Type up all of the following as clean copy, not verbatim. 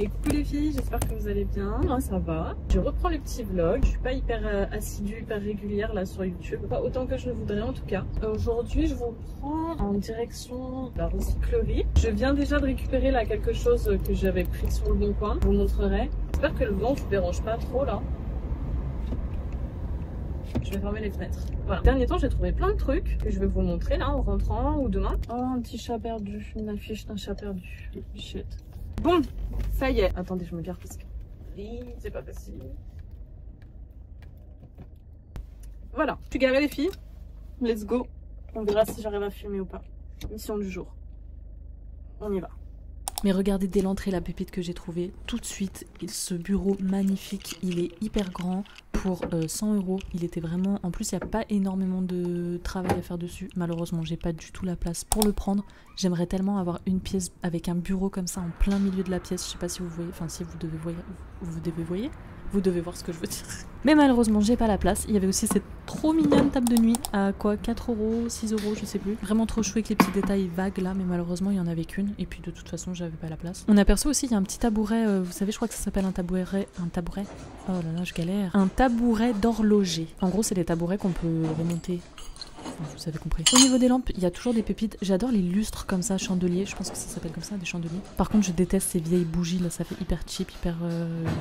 Et coucou les filles, j'espère que vous allez bien. Moi ça va. Je reprends les petits vlogs. Je suis pas hyper assidue, hyper régulière là sur YouTube. Pas autant que je le voudrais en tout cas. Aujourd'hui je vous prends en direction de la recyclerie. Je viens déjà de récupérer là quelque chose que j'avais pris sur le bon coin. Je vous montrerai. J'espère que le vent ne vous dérange pas trop là. Je vais fermer les fenêtres. Voilà. Dernier temps, j'ai trouvé plein de trucs que je vais vous montrer là en rentrant ou demain. Oh, un petit chat perdu. Une affiche d'un chat perdu. Shit. Bon, ça y est. Attendez, je me gare parce que c'est pas facile. Voilà. Je suis garée les filles. Let's go. On verra si j'arrive à filmer ou pas. Mission du jour. On y va. Mais regardez dès l'entrée la pépite que j'ai trouvée tout de suite. Ce bureau magnifique, il est hyper grand pour 100 €. Il était vraiment... En plus, il n'y a pas énormément de travail à faire dessus. Malheureusement, j'ai pas du tout la place pour le prendre. J'aimerais tellement avoir une pièce avec un bureau comme ça en plein milieu de la pièce. Je sais pas si vous voyez... Enfin, si vous devez voir... Vous devez voir ce que je veux dire. Mais malheureusement, j'ai pas la place. Il y avait aussi cette trop mignonne table de nuit à quoi 4 €, 6 €, je sais plus. Vraiment trop chou avec les petits détails vagues là, mais malheureusement, il y en avait qu'une. Et puis de toute façon, j'avais pas la place. On aperçoit aussi, il y a un petit tabouret, vous savez, je crois que ça s'appelle un tabouret. Un tabouret. Oh là là, je galère. Un tabouret d'horloger. En gros, c'est des tabourets qu'on peut remonter. Enfin, vous avez compris. Au niveau des lampes, il y a toujours des pépites. J'adore les lustres comme ça, chandeliers. Je pense que ça s'appelle comme ça, des chandeliers. Par contre, je déteste ces vieilles bougies là. Ça fait hyper cheap, hyper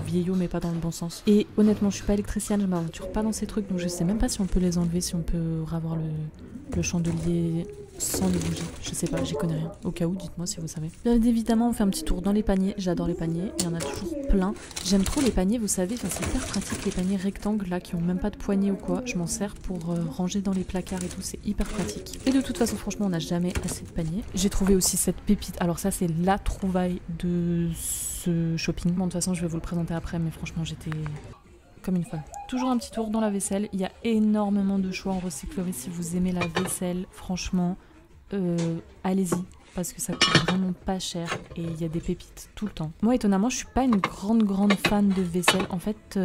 vieillot, mais pas dans le bon sens. Et honnêtement, je suis pas électricienne, je m'aventure pas dans ces trucs, donc je sais même pas si on peut les enlever, si on peut ravoir le chandelier sans les bougies. Je sais pas, j'y connais rien. Au cas où, dites-moi si vous savez. Bien évidemment, on fait un petit tour dans les paniers. J'adore les paniers, il y en a toujours plein. J'aime trop les paniers, vous savez, c'est hyper pratique les paniers rectangles là qui ont même pas de poignée ou quoi. Je m'en sers pour ranger dans les placards et tout, c'est hyper pratique. Et de toute façon, franchement, on n'a jamais assez de paniers. J'ai trouvé aussi cette pépite. Alors ça, c'est la trouvaille de ce shopping. Bon, de toute façon, je vais vous le présenter après, mais franchement, j'étais comme une folle. Toujours un petit tour dans la vaisselle. Il y a énormément de choix en recyclerie. Si vous aimez la vaisselle, franchement, allez-y. Parce que ça coûte vraiment pas cher et il y a des pépites tout le temps. Moi, étonnamment, je suis pas une grande fan de vaisselle. En fait,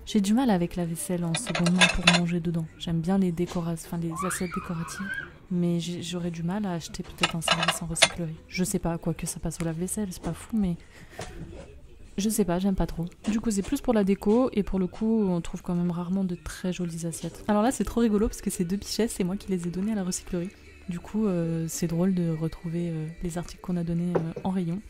j'ai du mal avec la vaisselle en seconde main pour manger dedans. J'aime bien les décorations, enfin les assiettes décoratives. Mais j'aurais du mal à acheter peut-être un service en recyclerie. Je sais pas, quoique ça passe au lave-vaisselle, c'est pas fou, mais... Je sais pas, j'aime pas trop. Du coup, c'est plus pour la déco, et pour le coup, on trouve quand même rarement de très jolies assiettes. Alors là, c'est trop rigolo, parce que ces deux pichets, c'est moi qui les ai donnés à la recyclerie. Du coup, c'est drôle de retrouver les articles qu'on a donnés en rayon.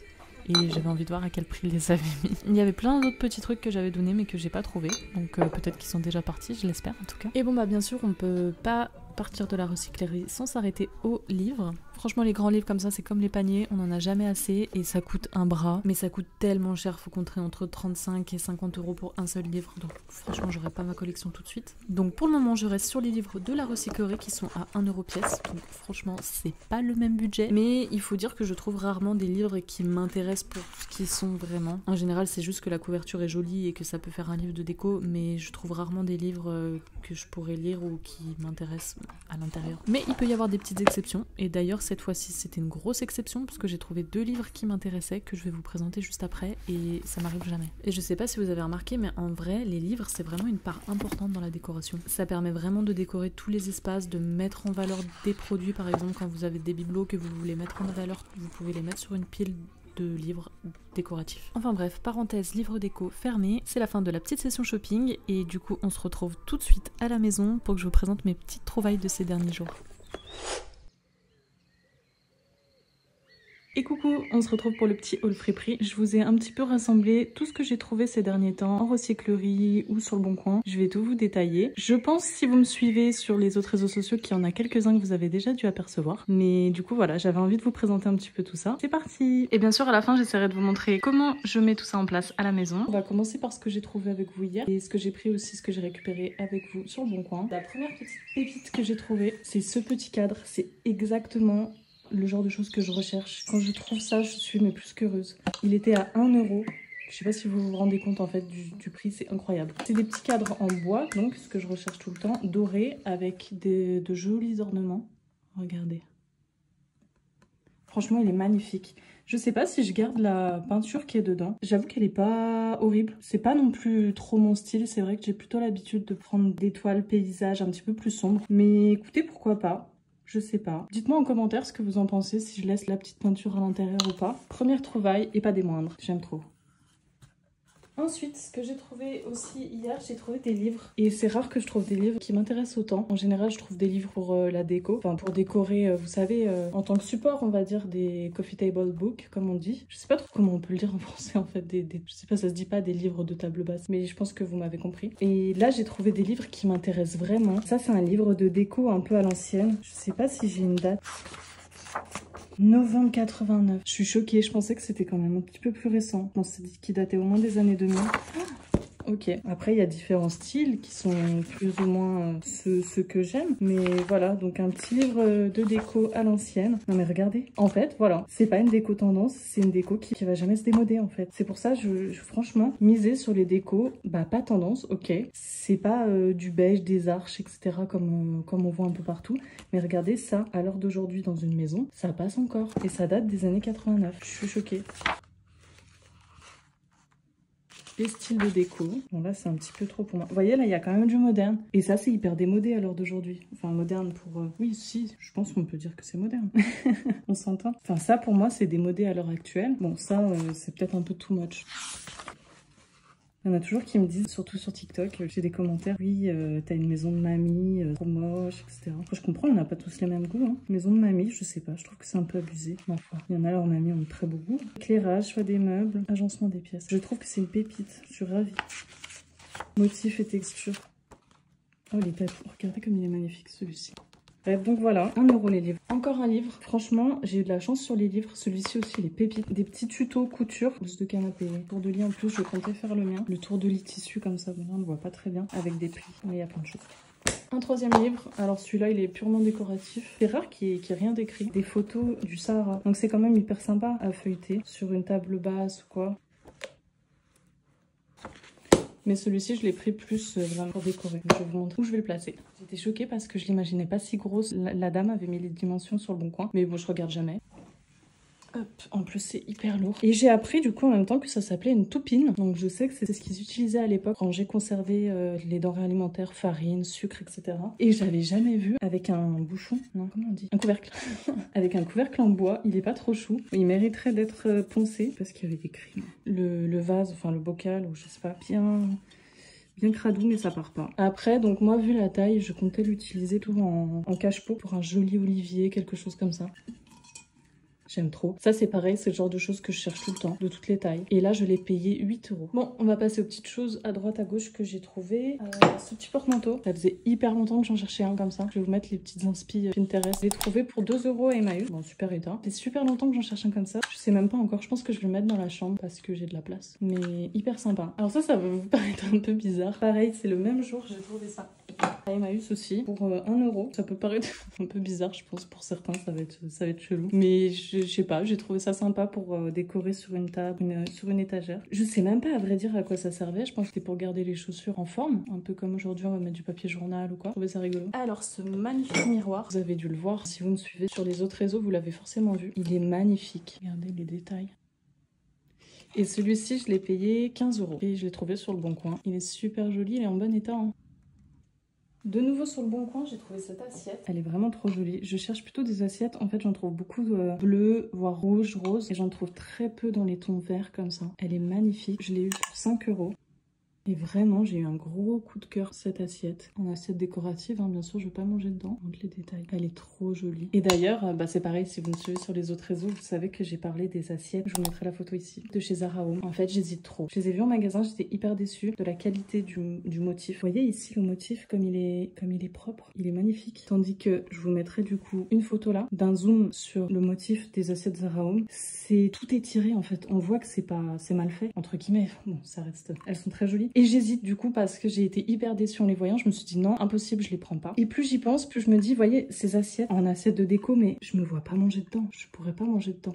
Et j'avais envie de voir à quel prix ils les avaient mis. Il y avait plein d'autres petits trucs que j'avais donnés, mais que j'ai pas trouvé. Donc peut-être qu'ils sont déjà partis, je l'espère en tout cas. Et bon, bah bien sûr, on peut pas partir de la recyclerie sans s'arrêter aux livres. Franchement, les grands livres comme ça, c'est comme les paniers, on en a jamais assez et ça coûte un bras. Mais ça coûte tellement cher, faut compter entre 35 et 50 € pour un seul livre. Donc franchement, j'aurai pas ma collection tout de suite. Donc pour le moment, je reste sur les livres de la recyclerie qui sont à 1 € pièce. Donc franchement, c'est pas le même budget. Mais il faut dire que je trouve rarement des livres qui m'intéressent pour ce qu'ils sont vraiment. En général, c'est juste que la couverture est jolie et que ça peut faire un livre de déco. Mais je trouve rarement des livres que je pourrais lire ou qui m'intéressent à l'intérieur. Mais il peut y avoir des petites exceptions. Et d'ailleurs, cette fois-ci, c'était une grosse exception parce que j'ai trouvé 2 livres qui m'intéressaient que je vais vous présenter juste après et ça m'arrive jamais. Et je sais pas si vous avez remarqué, mais en vrai, les livres, c'est vraiment une part importante dans la décoration. Ça permet vraiment de décorer tous les espaces, de mettre en valeur des produits. Par exemple, quand vous avez des bibelots que vous voulez mettre en valeur, vous pouvez les mettre sur une pile de livres décoratifs. Enfin bref, parenthèse livre déco fermée, c'est la fin de la petite session shopping et du coup on se retrouve tout de suite à la maison pour que je vous présente mes petites trouvailles de ces derniers jours. Et coucou, on se retrouve pour le petit haul friperie. Je vous ai un petit peu rassemblé tout ce que j'ai trouvé ces derniers temps en recyclerie ou sur le bon coin. Je vais tout vous détailler. Je pense, si vous me suivez sur les autres réseaux sociaux, qu'il y en a quelques-uns que vous avez déjà dû apercevoir. Mais du coup voilà, j'avais envie de vous présenter un petit peu tout ça. C'est parti! Et bien sûr à la fin j'essaierai de vous montrer comment je mets tout ça en place à la maison. On va commencer par ce que j'ai trouvé avec vous hier et ce que j'ai pris aussi, ce que j'ai récupéré avec vous sur le bon coin. La première petite pépite que j'ai trouvée, c'est ce petit cadre. C'est exactement le genre de choses que je recherche. Quand je trouve ça, je suis mais plus qu'heureuse. Il était à 1 €. Je sais pas si vous vous rendez compte en fait du prix, c'est incroyable. C'est des petits cadres en bois, donc ce que je recherche tout le temps, dorés avec de jolis ornements. Regardez. Franchement, il est magnifique. Je sais pas si je garde la peinture qui est dedans. J'avoue qu'elle est pas horrible. C'est pas non plus trop mon style. C'est vrai que j'ai plutôt l'habitude de prendre des toiles paysages un petit peu plus sombres. Mais écoutez, pourquoi pas? Je sais pas. Dites-moi en commentaire ce que vous en pensez, si je laisse la petite peinture à l'intérieur ou pas. Première trouvaille et pas des moindres. J'aime trop. Ensuite, ce que j'ai trouvé aussi hier, j'ai trouvé des livres. Et c'est rare que je trouve des livres qui m'intéressent autant. En général, je trouve des livres pour la déco. Enfin, pour décorer, vous savez, en tant que support, on va dire, des coffee table books, comme on dit. Je sais pas trop comment on peut le dire en français, en fait. Je sais pas, ça se dit pas des livres de table basse. Mais je pense que vous m'avez compris. Et là, j'ai trouvé des livres qui m'intéressent vraiment. Ça, c'est un livre de déco un peu à l'ancienne. Je sais pas si j'ai une date. Novembre 89. Je suis choquée, je pensais que c'était quand même un petit peu plus récent. On s'est dit qu'il datait au moins des années 2000. Ok, après il y a différents styles qui sont plus ou moins ceux que j'aime. Mais voilà, donc un petit livre de déco à l'ancienne. Non mais regardez, en fait, voilà, c'est pas une déco tendance, c'est une déco qui va jamais se démoder en fait. C'est pour ça, franchement, miser sur les décos, bah pas tendance, ok. C'est pas du beige, des arches, etc. comme on voit un peu partout. Mais regardez ça, à l'heure d'aujourd'hui dans une maison, ça passe encore. Et ça date des années 89, je suis choquée. Les styles de déco. Bon là c'est un petit peu trop pour moi. Vous voyez là il y a quand même du moderne. Et ça c'est hyper démodé à l'heure d'aujourd'hui. Enfin moderne pour... Oui si, je pense qu'on peut dire que c'est moderne. On s'entend. Enfin ça pour moi c'est démodé à l'heure actuelle. Bon ça c'est peut-être un peu too much. Il y en a toujours qui me disent, surtout sur TikTok, j'ai des commentaires, oui, t'as une maison de mamie, trop moche, etc. Enfin, je comprends, on n'a pas tous les mêmes goûts. Hein. Maison de mamie, je sais pas, je trouve que c'est un peu abusé, ma foi. Il y en a, leurs mamies ont très beau goût. Éclairage, choix des meubles, agencement des pièces. Je trouve que c'est une pépite, je suis ravie. Motif et texture. Oh, les tapis, regardez comme il est magnifique celui-ci. Bref, donc voilà, 1 € les livres. Encore un livre. Franchement, j'ai eu de la chance sur les livres. Celui-ci aussi, les pépites. Des petits tutos couture. Plus de canapé. Tour de lit en plus, je comptais faire le mien. Le tour de lit tissu comme ça, on ne voit pas très bien. Avec des plis. Mais il y a plein de choses. Un troisième livre. Alors celui-là, il est purement décoratif. C'est rare qu'il n'y ait rien d'écrit. Des photos du Sahara. Donc c'est quand même hyper sympa à feuilleter. Sur une table basse ou quoi. Mais celui-ci, je l'ai pris plus vraiment pour décorer. Je vais vous montrer où je vais le placer. J'étais choquée parce que je l'imaginais pas si grosse. La dame avait mis les dimensions sur le bon coin. Mais bon, je regarde jamais. Hop, en plus c'est hyper lourd. Et j'ai appris du coup en même temps que ça s'appelait une toupine. Donc je sais que c'est ce qu'ils utilisaient à l'époque quand j'ai conservé les denrées alimentaires, farine, sucre, etc. Et j'avais jamais vu avec un bouchon, non comment on dit, un couvercle. Avec un couvercle en bois, il est pas trop chou. Il mériterait d'être poncé parce qu'il y avait écrit le vase, enfin le bocal ou je sais pas, bien cradou mais ça part pas. Après donc moi vu la taille, je comptais l'utiliser tout en cache-pot pour un joli olivier, quelque chose comme ça. J'aime trop. Ça, c'est pareil, c'est le genre de choses que je cherche tout le temps, de toutes les tailles. Et là, je l'ai payé 8 €. Bon, on va passer aux petites choses à droite, à gauche que j'ai trouvées. Ce petit porte-manteau, ça faisait hyper longtemps que j'en cherchais un comme ça. Je vais vous mettre les petites inspi Pinterest. Je l'ai trouvé pour 2 € à Emmaüs. Bon, super état. Ça fait super longtemps que j'en cherche un comme ça. Je sais même pas encore. Je pense que je vais le mettre dans la chambre parce que j'ai de la place. Mais hyper sympa. Alors ça va vous paraître un peu bizarre. Pareil, c'est le même jour que j'ai trouvé ça. À Emmaüs aussi, pour 1 €. Ça peut paraître un peu bizarre, je pense, pour certains, ça va être chelou. Mais je sais pas, j'ai trouvé ça sympa pour décorer sur une table, sur une étagère. Je sais même pas, à vrai dire, à quoi ça servait. Je pense que c'était pour garder les chaussures en forme. Un peu comme aujourd'hui, on va mettre du papier journal ou quoi. Je trouvais ça rigolo. Alors, ce magnifique miroir, vous avez dû le voir. Si vous me suivez sur les autres réseaux, vous l'avez forcément vu. Il est magnifique. Regardez les détails. Et celui-ci, je l'ai payé 15 €. Et je l'ai trouvé sur le bon coin. Il est super joli, il est en bon état. Hein. De nouveau sur le bon coin, j'ai trouvé cette assiette. Elle est vraiment trop jolie. Je cherche plutôt des assiettes. En fait, j'en trouve beaucoup bleu, voire rouge, rose. Et j'en trouve très peu dans les tons verts comme ça. Elle est magnifique. Je l'ai eu pour 5 €. Et vraiment, j'ai eu un gros coup de cœur cette assiette. En assiette décorative, hein, bien sûr, je ne vais pas manger dedans. On montre les détails. Elle est trop jolie. Et d'ailleurs, c'est pareil, si vous me suivez sur les autres réseaux, vous savez que j'ai parlé des assiettes. Je vous mettrai la photo ici, de chez Zara Home. En fait, j'hésite trop. Je les ai vues en magasin, j'étais hyper déçue de la qualité du motif. Vous voyez ici le motif, comme il est propre, il est magnifique. Tandis que je vous mettrai du coup une photo là, d'un zoom sur le motif des assiettes Zara Home. Tout est tiré en fait. On voit que c'est mal fait, entre guillemets. Bon, ça reste. Elles sont très jolies. Et j'hésite du coup parce que j'ai été hyper déçue en les voyant. Je me suis dit non, impossible, je les prends pas. Et plus j'y pense, plus je me dis, voyez, ces assiettes en assiette de déco, mais je me vois pas manger dedans. Je pourrais pas manger dedans.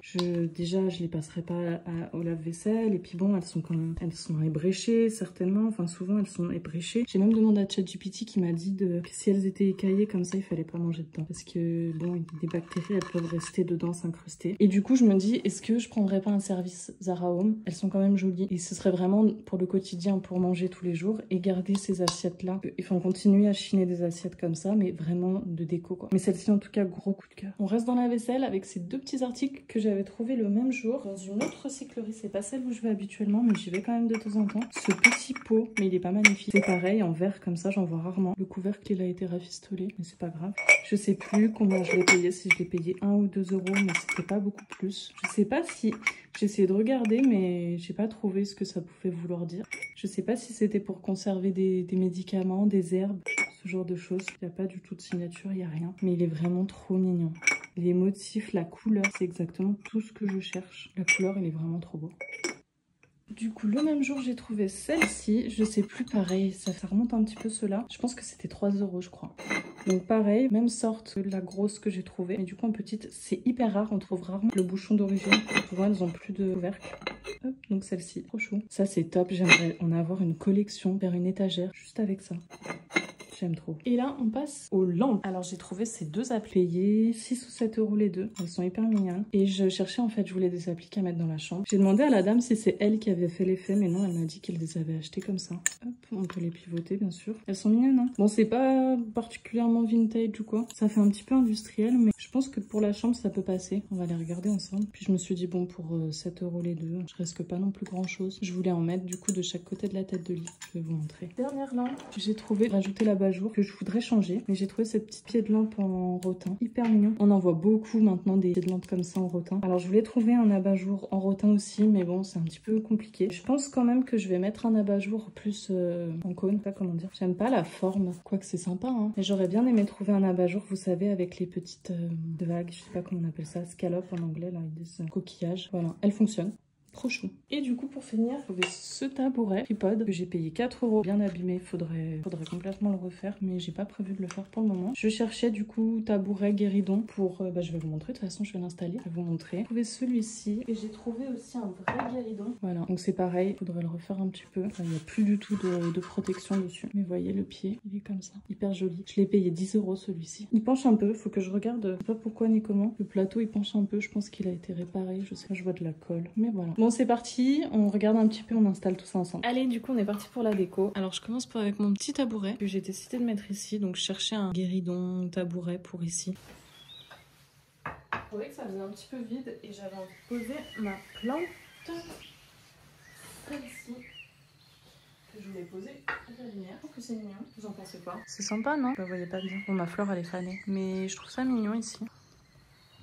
Déjà, je les passerai pas au lave-vaisselle. Et puis bon, elles sont ébréchées certainement. Enfin, souvent elles sont ébréchées. J'ai même demandé à ChatGPT qui m'a dit que si elles étaient écaillées comme ça, il fallait pas manger dedans. Parce que bon, des bactéries, elles peuvent rester dedans, s'incruster. Et du coup, je me dis, est-ce que je prendrais pas un service Zara Home? Elles sont quand même jolies. Et ce serait vraiment pour le quotidien, pour manger manger tous les jours et garder ces assiettes-là. Enfin, continuer à chiner des assiettes comme ça, mais vraiment de déco, quoi. Mais celle-ci, en tout cas, gros coup de cœur. On reste dans la vaisselle avec ces deux petits articles que j'avais trouvés le même jour dans une autre recyclerie. C'est pas celle où je vais habituellement, mais j'y vais quand même de temps en temps. Ce petit pot, mais il est pas magnifique. C'est pareil, en verre comme ça, j'en vois rarement. Le couvercle, il a été rafistolé, mais c'est pas grave. Je sais plus combien je l'ai payé, si je l'ai payé 1 ou 2 €, mais c'était pas beaucoup plus. Je sais pas si... J'ai essayé de regarder, mais j'ai pas trouvé ce que ça pouvait vouloir dire. Je sais pas si c'était pour conserver des médicaments, des herbes, ce genre de choses. Il n'y a pas du tout de signature, il n'y a rien. Mais il est vraiment trop mignon. Les motifs, la couleur, c'est exactement tout ce que je cherche. La couleur, il est vraiment trop beau. Du coup, le même jour, j'ai trouvé celle-ci. Je sais plus, pareil, ça remonte un petit peu cela. Je pense que c'était 3 €, je crois. Donc pareil, même sorte que la grosse que j'ai trouvée. Mais du coup, en petite, c'est hyper rare. On trouve rarement le bouchon d'origine. Souvent, elles ont plus de couvercle. Hop, donc celle-ci, trop chou. Ça, c'est top. J'aimerais en avoir une collection vers une étagère juste avec ça. J'aime trop. Et là, on passe aux lampes. Alors, j'ai trouvé ces deux appliques payées 6 ou 7 € les deux. Elles sont hyper mignonnes. Et je cherchais, en fait, je voulais des appliques à mettre dans la chambre. J'ai demandé à la dame si c'est elle qui avait fait l'effet, mais non, elle m'a dit qu'elle les avait achetées comme ça. Hop, on peut les pivoter, bien sûr. Elles sont mignonnes, hein. Bon, c'est pas particulièrement vintage ou quoi. Ça fait un petit peu industriel, mais je pense que pour la chambre, ça peut passer. On va les regarder ensemble. Puis je me suis dit, bon, pour 7 € les deux, je risque pas non plus grand-chose. Je voulais en mettre, du coup, de chaque côté de la tête de lit. Je vais vous montrer. Dernière lampe, j'ai trouvé, rajouter la jour que je voudrais changer, mais j'ai trouvé ce petit pied de lampe en rotin, hyper mignon. On en voit beaucoup maintenant des pieds de lampe comme ça en rotin. Alors je voulais trouver un abat-jour en rotin aussi, mais bon, c'est un petit peu compliqué. Je pense quand même que je vais mettre un abat-jour plus en cône, pas comment dire. J'aime pas la forme, quoique c'est sympa, hein. Mais j'aurais bien aimé trouver un abat-jour, vous savez, avec les petites vagues, je sais pas comment on appelle ça, scallop en anglais, là, ils disent coquillage. Voilà, elle fonctionne. Trop chou. Et du coup, pour finir, j'ai trouvé ce tabouret tripod que j'ai payé 4 €, bien abîmé. Faudrait complètement le refaire, mais j'ai pas prévu de le faire pour le moment. Je cherchais du coup tabouret guéridon pour... je vais vous montrer, de toute façon je vais l'installer. Je vais vous montrer. J'ai trouvé celui-ci et j'ai trouvé aussi un vrai guéridon. Voilà, donc c'est pareil, faudrait le refaire un petit peu. Enfin, il n'y a plus du tout de protection dessus. Mais vous voyez, le pied, il est comme ça. Hyper joli. Je l'ai payé 10 € celui-ci. Il penche un peu, faut que je regarde. Je sais pas pourquoi ni comment. Le plateau il penche un peu, je pense qu'il a été réparé. Je sais pas, je vois de la colle. Mais voilà. Bon, c'est parti, on regarde un petit peu, on installe tout ça ensemble. Allez, du coup, on est parti pour la déco. Alors, je commence avec mon petit tabouret que j'ai décidé de mettre ici. Donc, je cherchais un guéridon tabouret pour ici. Je trouvais que ça faisait un petit peu vide et j'avais envie de poser ma plante. Celle-ci. Que je voulais poser à la lumière. Je trouve que c'est mignon. Vous en pensez quoi? C'est sympa, non? Vous la voyez pas bien. Bon, ma fleur, elle est fanée. Mais je trouve ça mignon ici.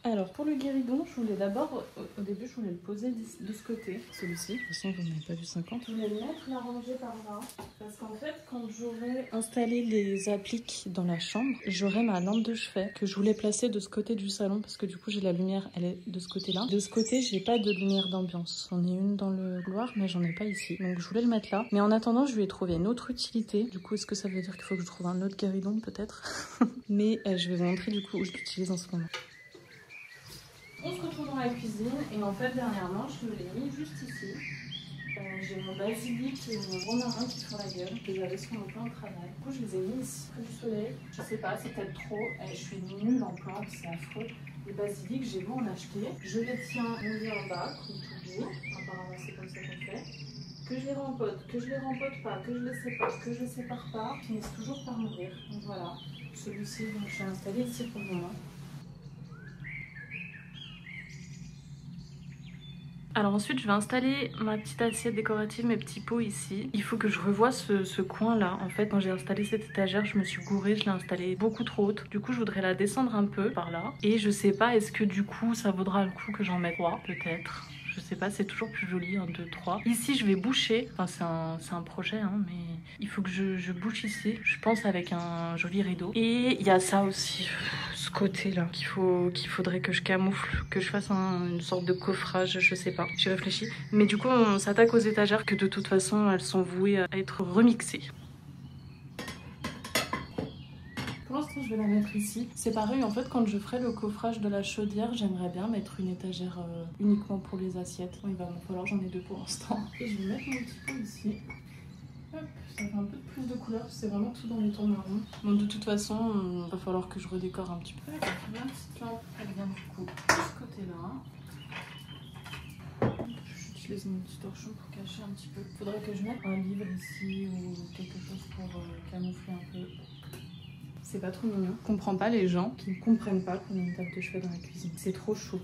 Alors pour le guéridon, je voulais d'abord, au début je voulais le poser de ce côté, celui-ci. De toute façon vous n'avez pas vu 50. Je voulais le mettre, la ranger par là, parce qu'en fait quand j'aurai installé les appliques dans la chambre, j'aurai ma lampe de chevet que je voulais placer de ce côté du salon, parce que du coup j'ai la lumière, elle est de ce côté-là. De ce côté j'ai pas de lumière d'ambiance, j'en ai une dans le couloir mais j'en ai pas ici. Donc je voulais le mettre là, mais en attendant je lui ai trouvé une autre utilité. Du coup est-ce que ça veut dire qu'il faut que je trouve un autre guéridon peut-être? Mais je vais vous montrer du coup où je l'utilise en ce moment. On se retrouve dans la cuisine et en fait dernièrement je me l'ai mis juste ici. J'ai mon basilic et mon romarin qui font la gueule. Je les avais sur mon plan de travail. Du coup je les ai mis ici près du soleil. Je sais pas, c'est peut-être trop. Je suis nulle en plantes, c'est affreux. Les basilics, j'ai beau en acheter. Je les tiens en bas, comme toujours. Apparemment c'est comme ça qu'on fait. Que je les rempote, que je les rempote pas, que je les sépare, que je les sépare pas, ils finissent toujours par mourir. Donc voilà, celui-ci donc je vais installer ici pour le moment. Alors ensuite je vais installer ma petite assiette décorative, mes petits pots ici. Il faut que je revoie ce coin là. En fait quand j'ai installé cette étagère je me suis gourée, je l'ai installée beaucoup trop haute. Du coup je voudrais la descendre un peu par là. Et je sais pas, est-ce que du coup ça vaudra le coup que j'en mette 3 peut-être. Je sais pas, c'est toujours plus joli, 1, 2, 3. Ici je vais boucher, enfin c'est un projet hein, mais il faut que je bouche ici. Je pense avec un joli rideau. Et il y a ça aussi, ce côté là qu'il faudrait que je camoufle, que je fasse une sorte de coffrage, je sais pas, j'ai réfléchi. Mais du coup on s'attaque aux étagères que de toute façon elles sont vouées à être remixées. Pour l'instant je vais la mettre ici. C'est pareil en fait quand je ferai le coffrage de la chaudière, j'aimerais bien mettre une étagère uniquement pour les assiettes. Bon, il va m'en falloir, j'en ai 2 pour l'instant. Et je vais mettre mon petit pot ici. Hop, ça fait un peu plus de couleur, c'est vraiment tout dans les tons marrons. Bon de toute façon, il va falloir que je redécore un petit peu. La petite lampe, elle vient du coup de ce côté-là. j'utilise mon petit torchon pour cacher un petit peu. Faudrait que je mette un livre ici ou quelque chose pour camoufler un peu. C'est pas trop mignon. Je comprends pas les gens qui ne comprennent pas qu'on a une table de chevet dans la cuisine. C'est trop chaud.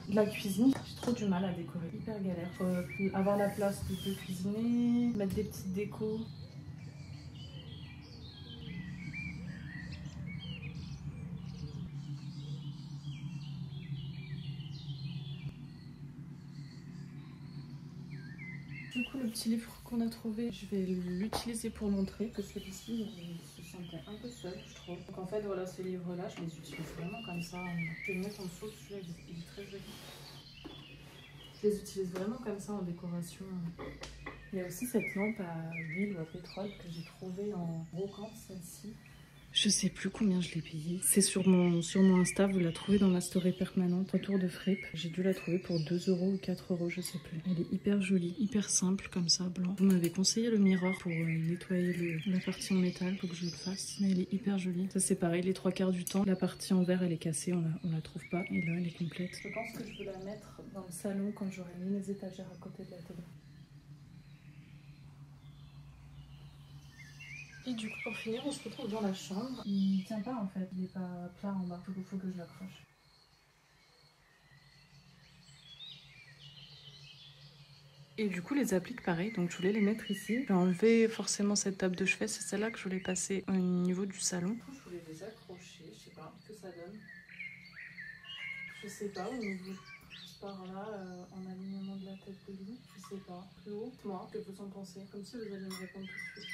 La cuisine, j'ai trop du mal à décorer. Hyper galère. Faut avoir la place pour cuisiner, mettre des petites décos. Du coup, le petit livre qu'on a trouvé, je vais l'utiliser pour l'entrée. Parce que celui-ci, il se sentait un peu seul, je trouve. Donc en fait, voilà, ce livre-là, je les utilise vraiment comme ça. Je vais le mettre en dessous, celui-là, il est très joli. Je les utilise vraiment comme ça en décoration. Il y a aussi cette lampe à huile ou à pétrole que j'ai trouvée en brocante, celle-ci. Je sais plus combien je l'ai payée. C'est sur mon Insta, vous la trouvez dans ma story permanente, retour de fripe. J'ai dû la trouver pour 2 € ou 4 €, je sais plus. Elle est hyper jolie, hyper simple comme ça, blanc. Vous m'avez conseillé le mirror pour nettoyer la partie en métal pour que je le fasse. Mais elle est hyper jolie. Ça c'est pareil, les 3/4 du temps, la partie en verre elle est cassée, on la trouve pas. Et là elle est complète. Je pense que je vais la mettre dans le salon quand j'aurai mis les étagères à côté de la télé. Et du coup, pour finir, on se retrouve dans la chambre. Il tient pas en fait, il est pas plat en bas. Il faut que je l'accroche. Et du coup, les appliques pareil, donc je voulais les mettre ici. J'ai enlevé forcément cette table de chevet, c'est celle-là que je voulais passer au niveau du salon. Je voulais les accrocher, je sais pas ce que ça donne. Je sais pas, au niveau par là, en alignement de la tête de lit, je sais pas. Plus haut, moi, que vous en pensez? Comme si vous alliez me répondre tout de suite.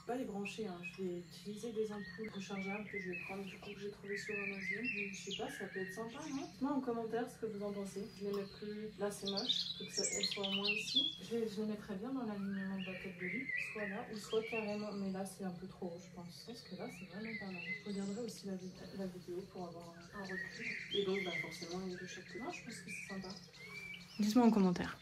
Pas les brancher, hein. Je vais utiliser des ampoules rechargeables que je vais prendre du coup que j'ai trouvé sur Amazon. Je sais pas, ça peut être sympa, non? Dites-moi en commentaire ce que vous en pensez. Je les mets plus là, c'est moche, faut que elles soient au moins ici. Je les mettrais bien dans l'alignement de la tête de lit, soit là ou soit carrément, mais là c'est un peu trop haut je pense. Parce que là c'est vraiment pas mal. Je regarderai aussi la vidéo pour avoir un recul. Et donc bah, forcément il y a de chaque couleur, je pense que c'est sympa. Dites-moi en commentaire.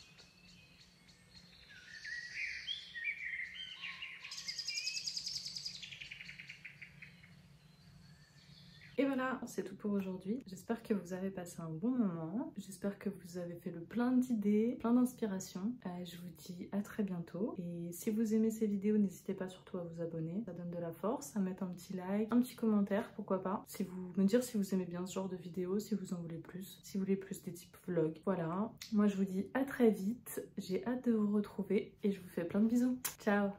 Et voilà, c'est tout pour aujourd'hui. J'espère que vous avez passé un bon moment. J'espère que vous avez fait le plein d'idées, plein d'inspiration. Je vous dis à très bientôt. Et si vous aimez ces vidéos, n'hésitez pas surtout à vous abonner. Ça donne de la force, à mettre un petit like, un petit commentaire, pourquoi pas. Me dire si vous aimez bien ce genre de vidéos, si vous en voulez plus, si vous voulez plus des types vlogs. Voilà, moi je vous dis à très vite. J'ai hâte de vous retrouver et je vous fais plein de bisous. Ciao!